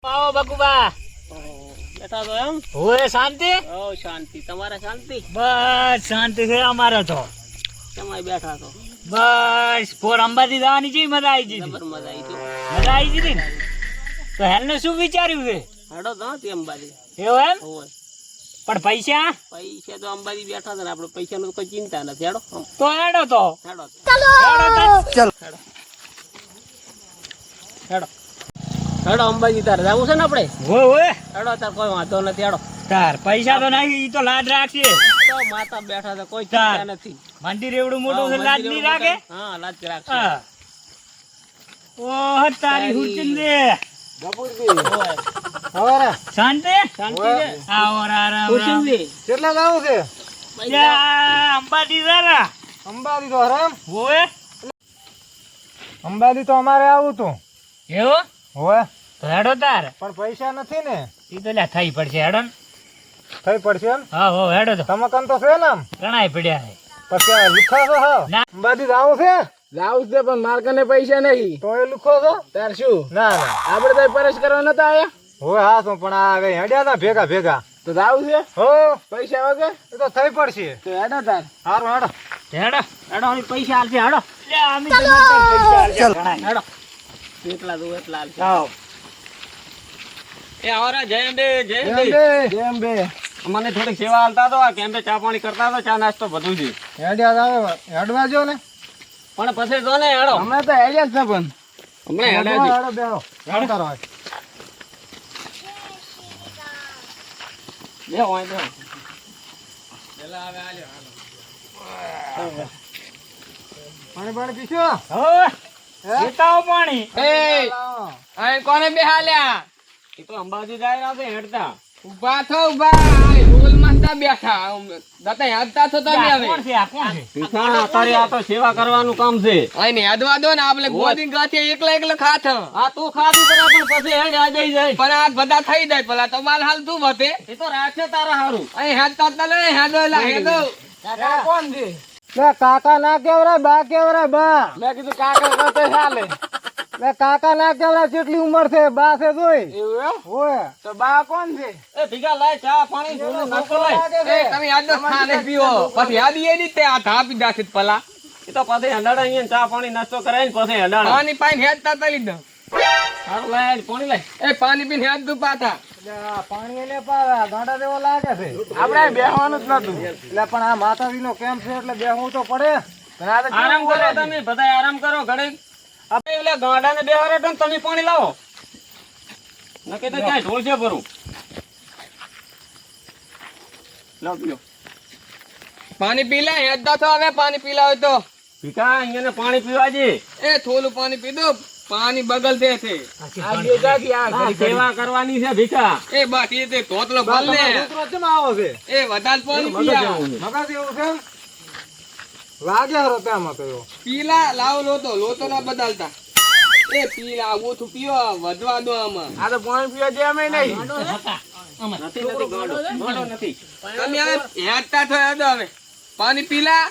આવો બકુબા. બેઠા તો એમ? ઓય શાંતિ? ઓ શાંતિ. તમારે શાંતિ? બસ શાંતિ છે અમારે તો. તમારે બેઠા તો બસ પોર અંબાજી જવાની છે, મજા આવી ગઈ. જબર મજા આવી ગઈ. મજા આવી ગઈ ને? તો હેલને શું વિચાર્યું છે? હેડો તો તે અંબાજી. એવું એમ? હોય પણ પૈસા? પૈસા તો અંબાજી બેઠા હતા ને આપણે પૈસાનું તો કોઈ ચિંતા નથી. હેડો તો હેડો તો. હેડો હેડો હેડો હેડો અંબાજી તારે જવું છે ને આપણે? ઓય હેડો તાર કોઈ વાંધો નથી. હેડો તાર પૈસા તો નહીં, ઈ તો લાડ રાખશે. તો માતા બેઠા છે, કોઈ ચિંતા નથી. મંદિર એવડું મોટું છે, લાડ નહીં રાખે? હા લાજ રાખશે. હા. ઓહ તારી હુચિન દે. હોય શાંતિ? શાંતિ છે. આવો રામ ખુશી છે. કેટલા લાવું છે? અંબાજી જરા. અંબાજી તો હરામ. ઓય અંબાજી તો અમારે આવું તું. એવું? હોય તો હેડો તાર. પણ પૈસા નથી ને. ઈ તો લ્યા થઈ પડશે હેડો ને. થઈ પડશે એમ. હા હો હેડો તો. તમકન તો છે ને આમ. ઘણાય પડ્યા છે. પછી આ લુખા છો હા. ના. અંબાજી જાવું છે? જાવું છે પણ માર કને પૈસા નહીં. તો એ લુખો છો? તાર શું ના ના. આપણે તો પરેશ કરવા નતા આયા? હોય હા તો પણ આ કઈ હડ્યા ના ભેગા ભેગા. તો જાવું છે હો પૈસા વગર? એ તો થઈ પડશે. તો હેડો તાર. હારું હેડો. હેડો. હેડો અમે પૈસા આલશે. હેડો લ્યા અમે તો નતા પૈસા આલ્યા ઘણાય. હેડો એટલા દો એટલા આલશે. આવો. એ આવરા જયમ બે જેમ બે મને થોડીક સેવા આલતા તો આ કેમ્પે ચા પાણી કરતા તો ચા નાસ્તો બધું જ. હેડ્યા આવે હેડવા જો ને. પણ પછી જો ને હેડો હમણાં તો હેડ્યા જ છે પણ હમણાં હેડ્યા છે. હેડો બેહો. હેડતા રહો. બે હોય બે પાણી પાણી પીશો? હો લેતાઓ પાણી. લાવો. અહીં કોને બેહાલ્યા? એ તો અંબાજી જાય રહ્યા છે હેડતા. ઉભા થો ઉભા. રોલ માં બેઠા દાતા યાદતા છો તમે આ હવે. કોણ છે? આ કોણ છે? અત્યારે આ તો સેવા કરવાનું કામ છે. અહીં યાદવા દો ને આપણે ગોદી ગાથી એકલા એકલા ખાત. આ તું ખાધું કરા પણ પછી હેડ આ જઈ જાય. પણ આ બધા થઈ જાય પેલા તો માલ હાલ તું વધે. એ તો રાખે તારા હારું. અહીં હેડતા તા લે હેડો લા હેડો. કાકા કોણ છે? લે કાકા ના કેવરાય બા કેવરાય બા. મેં કીધું કાકા કરતો હાલે. લે કાકા ના કેવરાય કેટલી ઉંમર છે બા છે જોઈ. એવું એમ? હોય તો બા કોણ છે? એ ભીગા લાય ચા પાણી જોઈને નાસ્તો લાય. એ તમે યાદ ન ખાને પીવો. પછી યાદ એ ની તે આ થા પી દાખી પલા. એ તો પછી હંડાડા અહીંયા ચા પાણી નાસ્તો કરાય ને પછી હંડાડા. પાણી પાણી હેડ તાતા લીધો. સારું લાય પાણી લાય. એ પાણી પીને હેડ દુ પાતા. આ પાણી એને પાવા ગાંડા જેવો લાગે છે. આપણે બેહવાનું જ નતું. એટલે પણ આ માતાજી નો કેમ્પ છે એટલે બેહવું તો પડે. આરામ કરો તમે બધા આરામ કરો ઘડીક. આપણે ઓલા ગાંડાને બેહારો તો તમે પાણી લાવો. નકે તો ક્યાંય ઢોલ છે ભરું. લાવ પીઓ. પાણી પી લે હેડતા તો હવે પાણી પી લાવ તો. ભીખા અહીંયા પાણી પીવા દે. એ થોડું પાણી પી દો. પાણી બગલ દે છે. સેવા કરવાની છે ભીખા. એ બસ એ તે તોતલો ભલ ને. કેમ આવો છે? એ વધારે પાણી પી આવો. મગજ એવું છે એમ? લાગે હરો તેમાં તો એવો. પીલા લાવો લોતો ના બદલતા. એ પીલા ઓછું પીવો વધવા દો આમાં. આ તો પાણી પીવા દે અમે નહીં. તમે હવે હેડતા થો હેડો હવે. પાણી પીલા.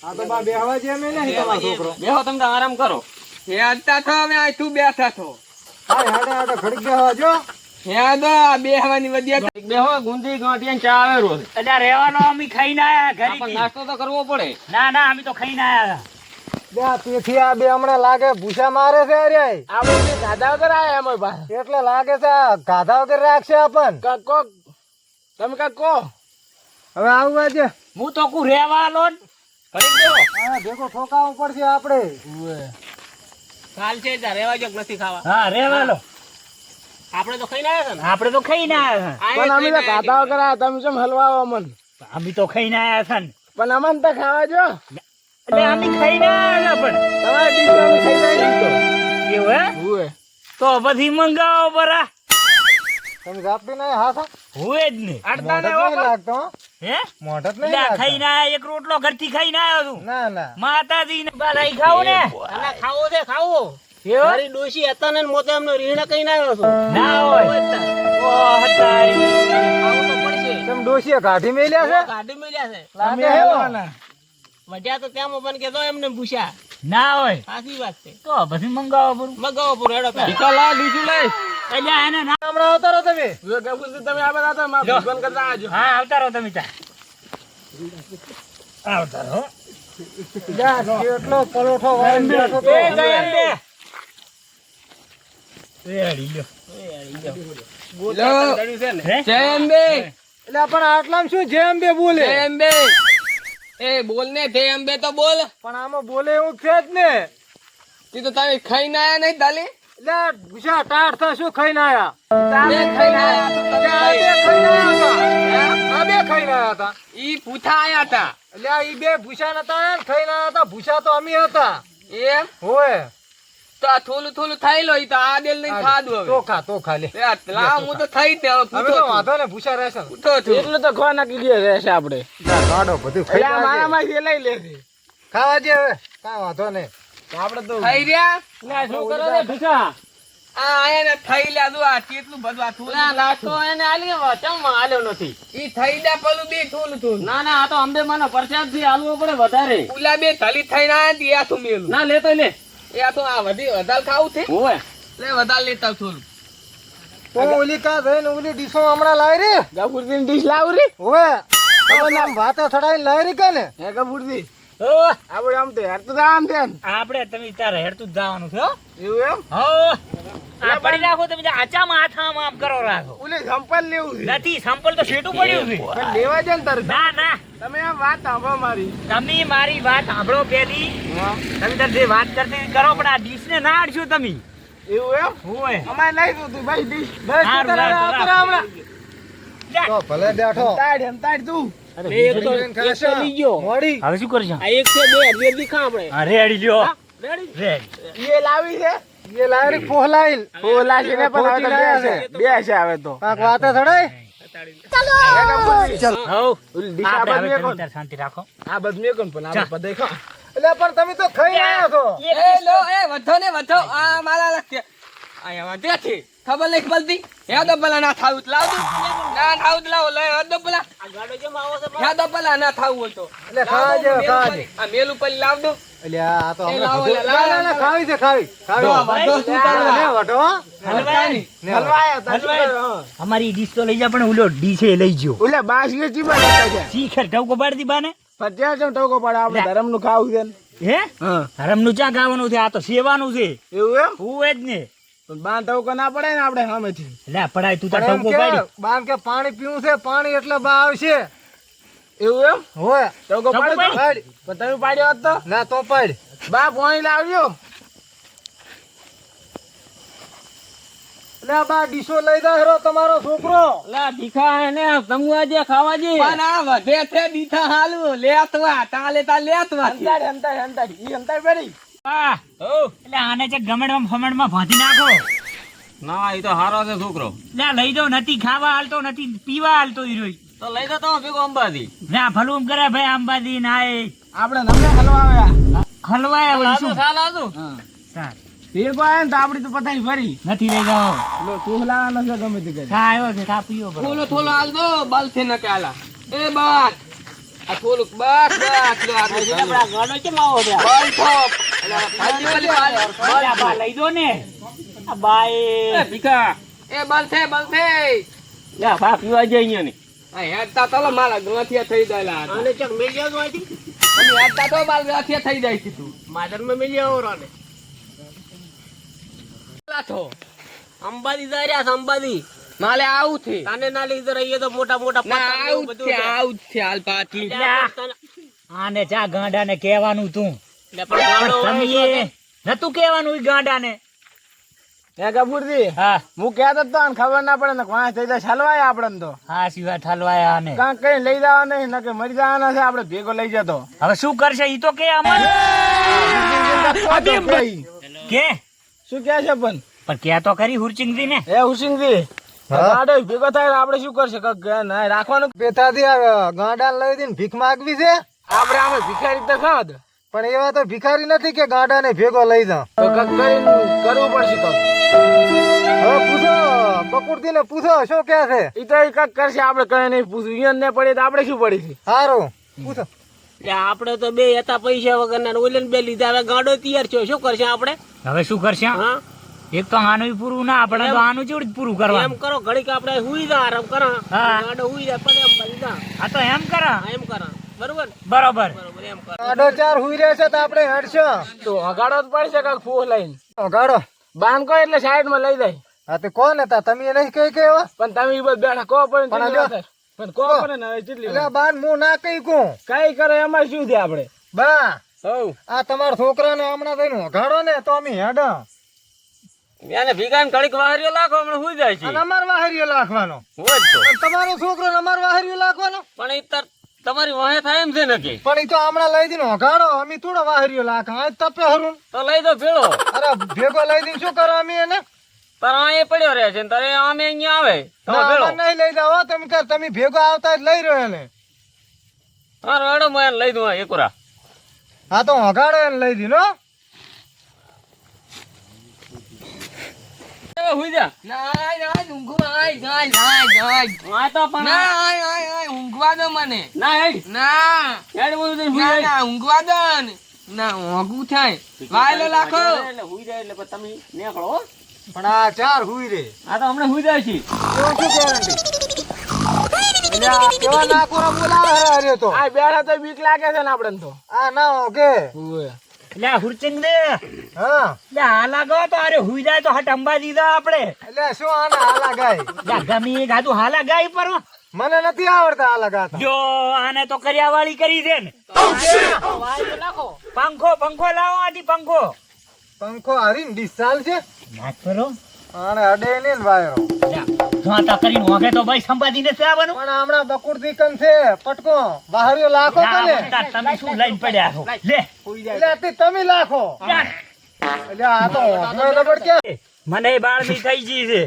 આ તો બા બેહવા જે અમે નહીં તમારો છોકરો. બેહો તમે આરામ કરો. હેડતા થો હવે આ તું બેઠા થો. હા હેડે હેડે ઘડીક બેહવા જો. હેડો બેહવાની વડિયા બેહો ગુંદી ગાંઠિયા ચા આવે રોજ. એટલે રહેવાનો અમે ખાઈને આયા ઘરે. પણ નાસ્તો તો કરવો પડે. ના ના અમે તો ખાઈને આયા. બે તેથી આ બે હમણાં લાગે ભૂસા મારે છે અરે. આપણે ગાધા વગર આયા એમ બહાર. એટલે લાગે છે આ ગાધા વગર રાખશે આપણ. કાકો તમે કાકો હવે આવું આજે હું તો કુ રહેવાનો જ. ઘડી બેહો. હા ભેગો ઠોકાવવું પડશે આપણે. કાલ છે જા રેવા જો નથી ખાવા. હા રહેવાનો. આપણે તો ખાઈને આયા છે ને. આપણે તો ખાઈને આયા પણ અમે તો ગાધા વગર આયા તમે કેમ હલવાવો મન. છે. અમે તો ખાઈને આયા છે ને. પણ અમન તો ખાવા જો. એટલે અમે ખાઈને આયા પણ. તમારી ડીશ અમે ખાઈ જાય એવું હે? હુએ તો પછી મંગાવો પરા. તમે જાપી નહીં હા થા હુએ જ ને. અડતા ને નહીં લાગતો હો. હે? મોઢ જ નહીં એટલે લાગતો. ખાઈને આયા, એક રોટલો ઘરથી ખાઈને આવ્યો છું. ના ના માતાજી ને બાલાઈ ખાવું ને. આના ખાવો છે ખાવો. એવું? મારી ડોશી હતા ને મોતે એમનો રીણા કઈને આવ્યો છું. ના હોય. ઓહ તારી. ખાવું તો પડશે. તેમ ડોશીએ કાઢી મેલ્યા છે. ગાડી મળ્યા છે. લાગે હેલો. મજા તો ત્યાં પણ કે તો એમને પૂછ્યા. ના હોય સાચી વાત છે. તો પછી મંગાવો પૂરું. મગાવો પૂરો હેડો. ભીખા લા ડીશું લઈ. અલ્યા એને ના હમણાં આવતા રહો તમે તમે આ બધા લો. ભગવાન કરતા આવજો. હા આવતા રહો તમે ત્યાં આવતા રહો જા, કેટલો પરોઠો વાળીને બેઠો તો. એ જય અંબે રેડી લ્યો હે? જય અંબે એટલે પણ આટલામાં શું જેમ બે બોલે જય અંબે એ બોલ ને જય અંબે તો બોલ. પણ આમાં બોલે એવું છે જ ને. તે તો તમે ખાઈને આયા નહીં તાલી એટલે આ ભૂસા ટાઢ થા શું ખાઈને આયા? બે ખાઈને આયા તો તમે આ બે ખાઈને આયા હતા. આ બે ખાઈને આયા હતા. ઈ પૂઠા આયા હતા એટલે આ ઈ બે ભૂસા નતા આયા ને ખાઈને આયા હતા. ભૂસા તો અમે હતા. એમ હોય તો આ થોડું થોડું થઈ લો ઈ તો આ દેલ નહીં ખાધું હવે તો ખા લે. એ આ લાવ હું તો થઈ તે હવે હવે પૂઠો તો છું. વાંધો ને ભૂસા રહેશે ને. પૂઠો છું. એટલું તો ખવા નાખી દે રહેશે આપણે જા, ગાડો બધું ખાઈ એટલે આ લેજે. મારામાંથી લઈ લેશે ખાવા દે હવે કાંઈ વાંધો નહીં. આપણે તો થઈ રહ્યા લે શું કરો રે ભૂસા આ આયા ને થઈ લ્યા જો આ કેટલું બધું આ થોડું નાસ્તો એને આલી ચમ આલ્યો નથી ઈ થઈ લ્યા પેલું બે થોડું થોડું ના ના આ તો અંબે માનો પ્રસાદ થી આલવો પડે વધારે ઉલા બે થલી થઈને આયા તી આ તો મેલું ના લેતો લે એ આ તો આ વધારે ખાવું છે ઓય લે વધારે લેતા થોડું તો ઓલી કા જઈને ઓલી ડીશો હમણાં લાવી રે. ગફુરજી ડીશ લાવ રે હોય તમે આમ વાતે ચડાઈને લાવી રી કે ને. હે ગફુરજી ઓ આપણે આમ તો હેર તો આમ છે ને. આપણે તમે તારે હેડતું જ જવાનું છે હો એવું એમ હો આ પડી રાખો તમે આચામાં આથામ આમ કરો રાખો ઓલે સંપલ લેવું છે નથી સંપલ તો શેટું પડ્યું છે પણ લેવા છે ને તારે ના ના તમે આમ વાત સાંભળો મારી તમે મારી વાત સાંભળો પેલી તમે તાર જે વાત કરતી કરો પણ આ ડીશ ને ના અડશો તમે એવું એમ ઓય અમારે લઈ દઉં તું ભાઈ ડીશ બસ હારું, તું તારે હારું, આવતો રહે હમણાં. જા. તો ભલે બેઠો. તાડ એમ તાડ તું અરે એક તો બીજું ખાશે. એક તો લઈ ગયો મોડી. હવે શું કરશો આ એક છે બે હરિયર ખા આપણે હા રેડી લ્યો રેડી રેડી એ લાવી છે એ લાવી રી ફોહલાઈલ. ઓલા છે ને પણ હવે તો બે છે બે છે હવે તો કાંક વાતે ચડાય. હે ગફુરજી હો ઓલી ડીશ આ આપણે બાદ હવે મેં તમે કોણ તાર શાંતિ રાખો આ બાદ મેં કોણ પણ આપણે પદે ખા એટલે પણ તમે તો ખાઈ આવ્યા છો. એ લો એ વધો ને વધો આ મારા લખતે આયા વાંધે છે ખબર નહીં પડતી હે તો પેલા ના થાવું લાવ દો ના થાવું લાવ લે હે તો પેલા આ ગાડો જેમ આવો છે હે તો પેલા ના થાવું હોય તો એટલે ખાવા દે, ખાવા દે. આ મેલું પેલી લાવ દો એટલે આ તો એ હમણાં લાવો, બધું- લાવો, ના, ના, ના, ખાવી છે ખાવી જો ખાવી. વધો શું તારા ને વઢો, હો. હલવાય ને હલવાયા તા હલવાય. અમારી ડીશ તો લઈ જા પણ ઓલો ડીશ એ લઈ ગયો ઓલે બાસ કે ચીબા લેતા છે શીખર ઢવકો પાડી દી બાને પત્યા છે ટોકો પડે આપણે ધર્મ નું ખાવું છે ને હે હા હરમનું ચા ગાવાનું છે આ તો સેવાનું છે એવું એમ હું જ ને પણ બાંધ ટોકો ના પડે ને આપણે સામેથી લે પડાય તું તાર પણ એમ ઢવકો કે, પાડી બામ કે પાણી પીવું છે પાણી એટલે બા આવશે. એવું એમ હોય ટોકો ટોકો પાડ્યો તો? પાડ. પણ તમે પાડ્યો હોત તો ના તો પાડ. બા પાણી લાવજો એટલે આ બા ડીશો લઈ જાય હેરો તમારો છોકરો. લા ભીખા ને તમુઆ જે ખાવા જે પણ આ વધે છે દીઠા હાલું લેતવા તાલે તા લેતવા હંતાડ હંતાડ હંતાડ ઈ હંતાડ બેરી આ એટલે આને જે ગમેડમાં ફમેડમાં ભાંધી નાખો ના એ તો હારો છે છોકરો લે લઈ દો નથી ખાવા હાલતો નથી પીવા હાલતો ઈરોય તો લઈ દો તો ભેગો અંબાજી ના ભલું એમ કરે ભાઈ અંબાજી ના એ આપણે નમને હલવા આવ્યા હલવાય હવે શું હા સાર. ભેગો આવ્યો ને તો આપડી તો પતાઈ ફરી નથી લઈ જાઓ લો તું હલાવાનો છે ગમે તે કરી ખા આવ્યો છે ખા પીવો બરો. થોડો થોડો હાલ દો બાલ થી ન કાલા એ બસ આ થોડુંક બસ બસ લો આ ગાડો કેમ આવો છે બાલ ઠોપ અલા ખાલી પેલી બાલ આ બા લઈ દો ને આ બા એ ભીખા એ બાલ છે લે બા પીવા જઈ અહીંયા ને આ હેડતા તો લો મારા ગ્રથિયા થઈ જાયલા આને ચક મેલ જાવ આથી અને હેડતા તો બાલ ગ્રથિયા થઈ જાય છે તું માદર માં મેલ જાવ રોને લાથો અંબાજી જાય રહ્યા છે અંબાજી નાલે આવું છે તાને ના લીધે રહીએ તો મોટા મોટા ના આવું જ છે આવું જ છે હાલ પાછી આને ચા ગાંડા ને કહેવાનું તું તમે નતું કહેવાનું ઈ ગાંડા ને હે કપૂરજી હા હું કહેતો તો આને ખબર ના પડે ને વાંચ થઈ જાય હલવાય આપણે તો હા સિવાય ઠલવાયા આને કાંક કઈ લઈ જવા નહીં નકે મરી જવાના છે આપણે ભેગો લઈ જતો હવે શું કરશે ઈ તો કે અમર કે શું કહે છે પણ કે તો કરી હુરચિંગજી ને હે હુસિંગજી હા? ગાડો ભેગો થાય આપણે શું કરશે કાંક ના રાખવાનું પેથાથી આ ગાંડા લઈ દઈને ભીખ માગવી છે. આપણે આમે ભિખારી તો ખાવ તો પણ એવા તો ભિખારી નથી કે ગાંડાને ભેગો લઈ જાઉં. કાંક કરીને કરવું પડશે કાંક હવે પૂછો બકુરજી ને પૂછો શું કે છે. ઈ તો ઈ કાંક કરશે આપણે કઈ નહીં પૂછ્યું ઈયન ને પડે તો આપણે શું પડી છે સારું પૂછો. આપડે તો બે હતા પૈસા વગર ના ઓલે બે લીધા હવે ગાડો તૈયાર છે શું કરશે આપણે હવે શું કરશે હા એક તો આનું પૂરું ના આપણે તો આનું જેવડું જ પૂરું કરવા એમ કરો ઘડીક આપણે હુઈ જા આરામ કરા હા. ગાડો હુઈ જાય પણ એમ ભાઈ જા આ તો એમ કરા એમ કરા બરોબર બરોબર બરોબર એમ કર આડો ચાર હુઈ રહ્યા છે તો આપણે હેડશો તો હગાડો જ પડશે કાંક ફૂહ લઈને ગાડો બાંધ કો એટલે સાઈડમાં લઈ જાય હા તે કોણ હતા તમે નહીં કઈ કેવા પણ તમે ઈ બધું બેઠા કો પણ પણ કેટલી જો. વાત છે? પણ કો પડે ને હવે કેટલી એટલે વાત? બાન હું ના કઈ કહું કઈ કરે એમાં શું છે આપણે બા હવ આ તમારા છોકરાને હમણાં થઈને વઘાડો ને તો અમે હેડ એને ભીગાને ઘડીક વાહરીઓ લાખો હમણાં હુઈ જાય છે અને અમાર વાહરીઓ લાખવાનો હોય જ તો અને તમારો છોકરો ને અમાર વાહરીઓ લાખવાનો પણ ઈ તાર તમારી વાહે થાય એમ છે ને કે પણ એ તો હમણાં લઈ દઈને વઘાડો અમે થોડો વાહરીઓ લાખ આ તપે હરું તો લઈ દો ભેળો અરે ભેગો લઈ દઈને શું કરો અમે એને તાર અહીંયા પડ્યો રહે છે ને તારે અમે અહીંયા આવે તમે ના, ભેળો અમારે નહીં લઈ જાઓ હો, તમે ભેગો આવતા જ લઈ રહ્યો એને હા રેડો હું એને લઈ દઉં એકુરા હા તો વઘાડો એને લઈ દીધો હુઈ જા આ તો પણ ઊંઘવા દો મને ના હેડ ના હેડ બોલું તો હુઈ ના જાય ના ઊંઘવા દો ને ના ઊંઘું થાય વાયલો લાખો એટલે હુઈ જાય એટલે પછી તમે નીકળો હો. પણ આ ચાર હુઈ રે આ તો હમણાં હુઈ જાય છે કેવું શું ગેરંટી એટલે આ કેવા નાકોરા બોલાવે હરે હરે તો આ બેઠા તો બીક લાગે છે ને આપણે તો આ ના ઓકે એટલે આ હુરચંગ દે હા એટલે આ લાગો તો અરે હુઈ જાય તો હટ અંબા દીધા આપણે એટલે શું આને હાલા ગાય એટલે ગમે એ ગાધું હાલા ગાય પર મને નથી આવડતા હાલા ગાતા જો આને તો કર્યા વાળી કરી છે ને પંખો લાવો આથી પંખો પંખો હરીને ડિસાલ છે નાચ કરો આને અડે ને વાયરો જોતા કરીને હોગે તો ભાઈ સંપાદીને છે આવવાનું પણ હમણાં બકુર દીકન છે પટકો બહારીઓ લાખો કને તમે શું લઈને પડ્યા છો લે એટલે આથી તમે લાખો એટલે આ તો હોકનો રબડ કે મને બાળમી થઈ ગઈ છે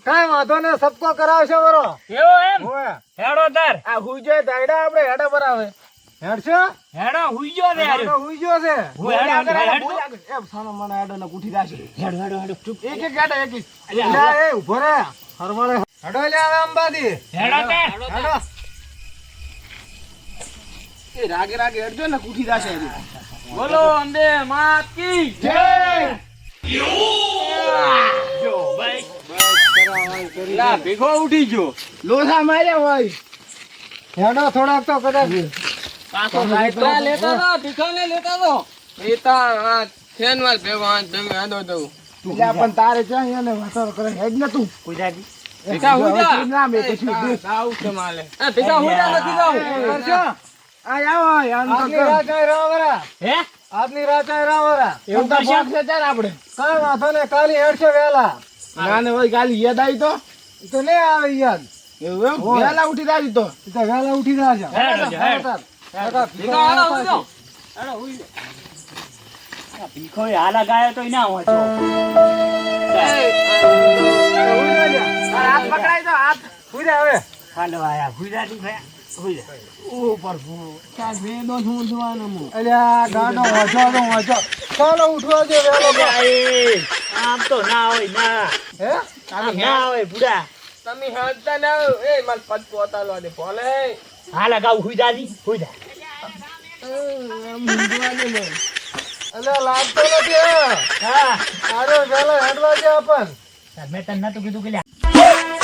કાઈ વાંધો ને સબકો કરાવશે બરો એવો એમ ઓય હેડો તાર આ હુઈ જાય દાયડા આપણે હેડા બરાવે હેડશો હેડો હુઈ ગયો ને યાર તો હુઈ ગયો છે હું હેડો હેડો એમ સાનો મને હેડો ને ઉઠી જાશે હેડો ચૂપ એક એક હેડા એક એક એટલે એ ઉભો રે હરવાળે હેડો લે આવે અંબાજી હેડો તાર હેડો એ રાગે રાગે હેડજો ને ઉઠી જાશે બોલો અંબે માત કી જય જો ભાઈ લા ભેગો ઉઠી ગયો લોસા માર્યા હોય હેડો થોડાક તો કદાચ લા લેતા તો ભીખાને લેતા તો એ તો આ ફેનવાલ ભેગો આ ભેગો આદો દઉં એટલે પણ તારે ચાય એને વાતો કરે હેડ ને તું કુજાજી ભીખા હુઈ જા ના મે પછી આવું છે માલે આ ભીખા હુઈ જા નથી જાઉં કરશો આ આવો યાર આજની રાત આય રાવરા હે આજની રાત આય રાવરા એવું તો શોખ છે ચાલ આપણે કાઈ વાંધો ને કાલી હેડશે વેલા ના ને ભાઈ ગાલી યાદ આવી તો ઈ તો ને આવે યાદ એવું એમ વેલા ઉઠી જાજી તો ઈ તો વેલા ઉઠી જાજો હેડો, હેડો. ભીખા હાલો હુઈ જાઓ હાલો હુઈ જાઓ ભીખો હાલા ગાયો તો ના વાંચો હાથ પકડાઈ તો હાથ હુઈ જા હવે હાલો આયા હુઈરાજી ભાઈ હુઈરા ઉપર ચાલ બે દો હું જોવાનો મુ અલ્યા ગાડો વાંચો ચાલો ઉઠવા દે વેલો આમ તો ના હોય ના હે આમ ના હોય બુડા તમે હળતા ના એ માર પદ પોતાલો દે ભલે હાલા ગાવ હુઈરાજી હુઈરા અલ્યા લાગતો નથી હા આરો વેલો હેડવા દે આપણ મેં તને નતું કીધું કે લ્યા